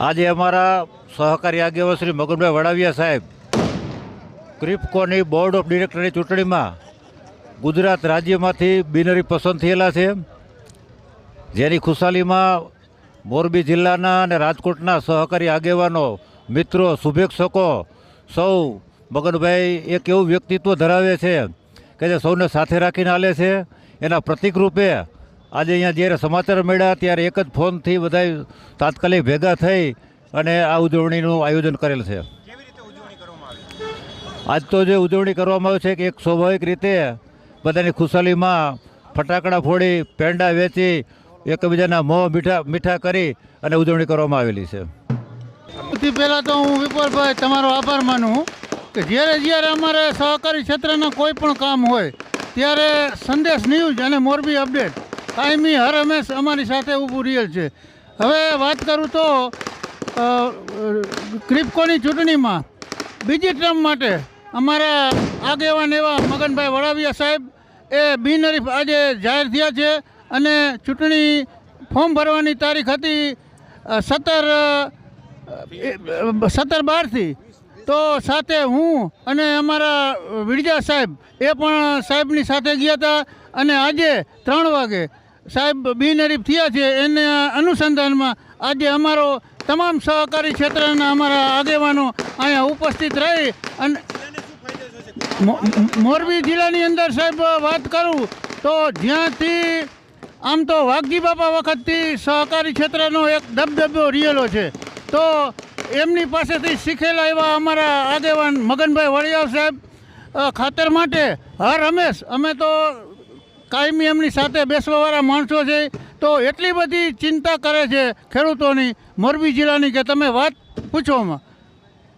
આજે અમારા સહકારી આગેવાન શ્રી મગનભાઈ વડાવિયા સાહેબ ક્રિપ્કોની બોર્ડ ઓફ ડિરેક્ટરની ચૂંટણીમાં ગુજરાત રાજ્યમાંથી બિનહરીફ પસંદ થયેલા છે, જેની ખુશાલીમાં મોરબી જિલ્લાના અને રાજકોટના સહકારી આગેવાનો, મિત્રો, શુભેચ્છકો સૌ મગનભાઈ એક એવું વ્યક્તિત્વ ધરાવે છે કે જે સૌને સાથે રાખીને હાલે છે. એના પ્રતિક રૂપે આજે અહીંયા જ્યારે સમાચાર મળ્યા ત્યારે એક જ ફોનથી બધા તાત્કાલિક ભેગા થઈ અને આ ઉજવણીનું આયોજન કરેલ છે. આજ તો જે ઉજવણી કરવામાં આવે છે કે એક સ્વાભાવિક રીતે બધાની ખુશાલીમાં ફટાકડા ફોડી, પેંડા વેચી, એકબીજાના મોં મીઠા કરી અને ઉજવણી કરવામાં આવેલી છે. સૌથી પહેલાં તો હું વિપુલભાઈ તમારો આભાર માનું કે જ્યારે અમારે સહકારી ક્ષેત્રના કોઈ પણ કામ હોય ત્યારે સંદેશ ન્યૂઝ અને મોરબી અપડેટ કાયમી હર હંમેશ અમારી સાથે ઊભું રહેલ છે. હવે વાત કરું તો ક્રિપ્કોની ચૂંટણીમાં બીજી ટર્મ માટે અમારા આગેવાન એવા મગનભાઈ વડાવિયા સાહેબ એ બિનહરીફ આજે જાહેર થયા છે અને ચૂંટણી ફોર્મ ભરવાની તારીખ હતી 17/12થી. તો સાથે હું અને અમારા વિરજા સાહેબ એ પણ સાહેબની સાથે ગયા હતા અને આજે 3 વાગે સાહેબ બિનહરીફ થયા છે. એના અનુસંધાનમાં આજે અમારો તમામ સહકારી ક્ષેત્રના અમારા આગેવાનો અહીંયા ઉપસ્થિત રહી અને મોરબી જિલ્લાની અંદર સાહેબ વાત કરું તો જ્યાંથી આમ તો વાઘજી બાપા વખતથી સહકારી ક્ષેત્રનો એક દબદબો રહેલો છે, તો એમની પાસેથી શીખેલા એવા અમારા આગેવાન મગનભાઈ વડિયા સાહેબ ખાતર માટે હર હંમેશ અમે તો કાયમી એમની સાથે બેસવાવાળા માણસો છે. તો એટલી બધી ચિંતા કરે છે ખેડૂતોની મોરબી જિલ્લાની કે તમે વાત પૂછોમાં.